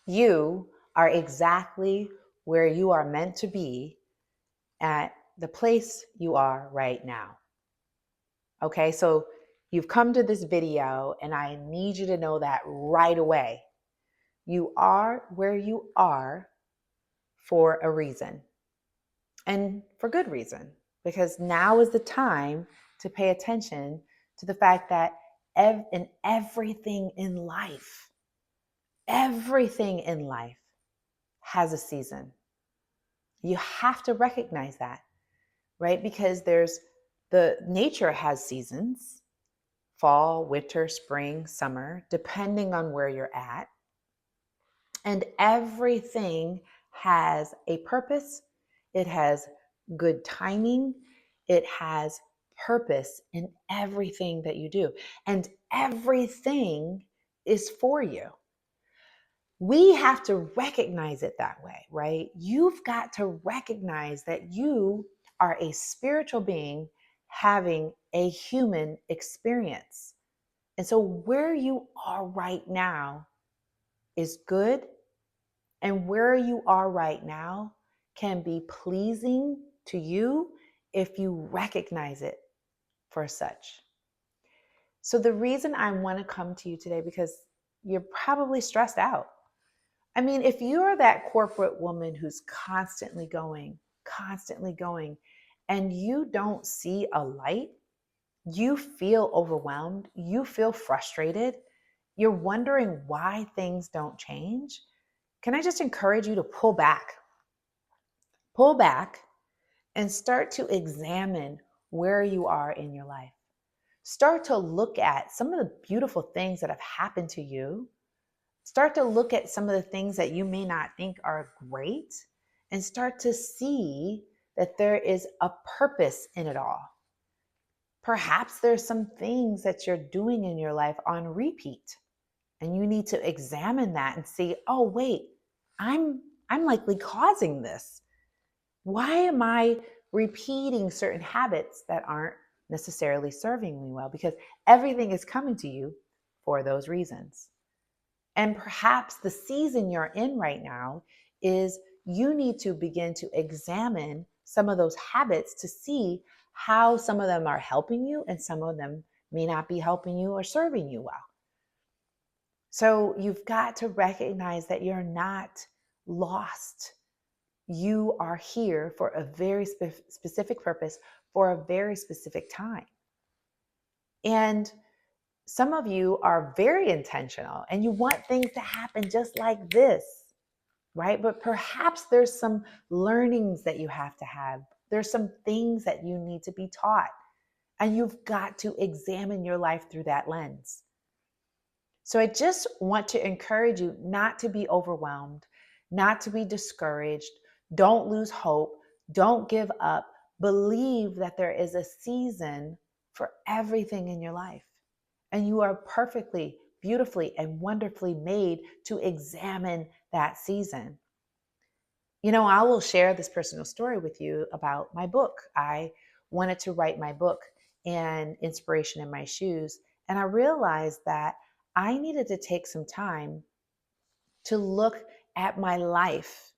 You are exactly where you are meant to be at the place you are right now. Okay, so you've come to this video, and I need you to know that right away. You are where you are for a reason, and for good reason, because now is the time to pay attention to the fact that in everything in life has a season. You have to recognize that, right? Because the nature has seasons: fall, winter, spring, summer, depending on where you're at. And everything has a purpose. It has good timing. It has purpose in everything that you do. And everything is for you. We have to recognize it that way, right? You've got to recognize that you are a spiritual being having a human experience. And so where you are right now is good, and where you are right now can be pleasing to you if you recognize it for such. So the reason I want to come to you today, because you're probably stressed out. I mean, if you're that corporate woman who's constantly going, and you don't see a light, you feel overwhelmed, you feel frustrated, you're wondering why things don't change, can I just encourage you to pull back? Pull back and start to examine where you are in your life. Start to look at some of the beautiful things that have happened to you. Start to look at some of the things that you may not think are great, and start to see that there is a purpose in it all. Perhaps there's some things that you're doing in your life on repeat, and you need to examine that and see, oh wait, I'm likely causing this. Why am I repeating certain habits that aren't necessarily serving me well? Because everything is coming to you for those reasons. And perhaps the season you're in right now is you need to begin to examine some of those habits to see how some of them are helping you and some of them may not be helping you or serving you well. So you've got to recognize that you're not lost. You are here for a very specific purpose for a very specific time. And some of you are very intentional and you want things to happen just like this, right? But perhaps there's some learnings that you have to have. There's some things that you need to be taught. And you've got to examine your life through that lens. So I just want to encourage you not to be overwhelmed, not to be discouraged. Don't lose hope. Don't give up. Believe that there is a season for everything in your life. And you are perfectly, beautifully, and wonderfully made to examine that season. You know, I will share this personal story with you about my book. I wanted to write my book and Inspiration in My Shoes. And I realized that I needed to take some time to look at my life,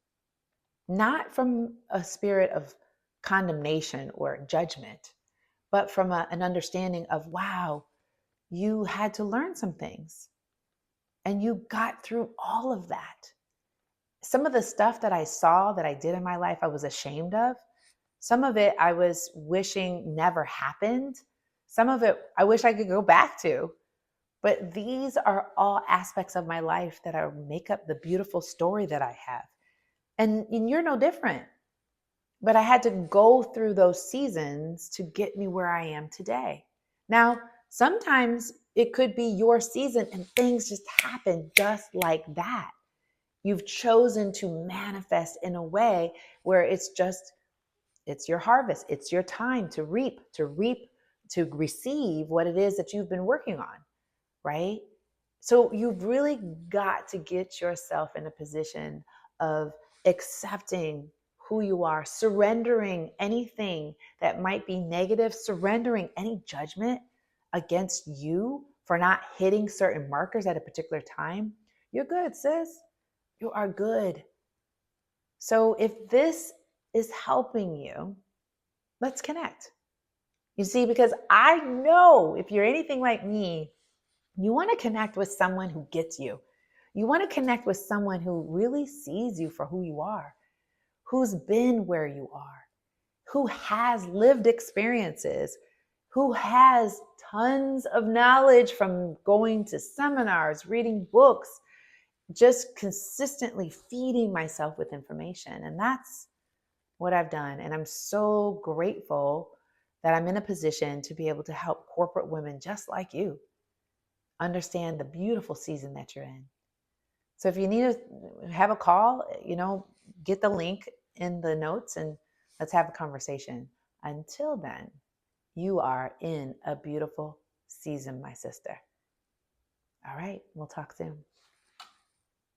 not from a spirit of condemnation or judgment, but from an understanding of, wow, you had to learn some things and you got through all of that. Some of the stuff that I saw that I did in my life, I was ashamed of. Some of it I was wishing never happened. Some of it I wish I could go back to. But these are all aspects of my life that make up the beautiful story that I have. And you're no different. But I had to go through those seasons to get me where I am today. Now, sometimes it could be your season and things just happen just like that. You've chosen to manifest in a way where it's your harvest. It's your time to reap, to receive what it is that you've been working on, right? So you've really got to get yourself in a position of accepting who you are, surrendering anything that might be negative, surrendering any judgment against you for not hitting certain markers at a particular time. You're good, sis. You are good. So if this is helping you, let's connect. You see, because I know if you're anything like me, you want to connect with someone who gets you. You want to connect with someone who really sees you for who you are, who's been where you are, who has lived experiences, who has tons of knowledge from going to seminars, reading books, just consistently feeding myself with information. And that's what I've done. And I'm so grateful that I'm in a position to be able to help corporate women just like you understand the beautiful season that you're in. So if you need to have a call, get the link in the notes and let's have a conversation. Until then, you are in a beautiful season, my sister. All right, we'll talk soon.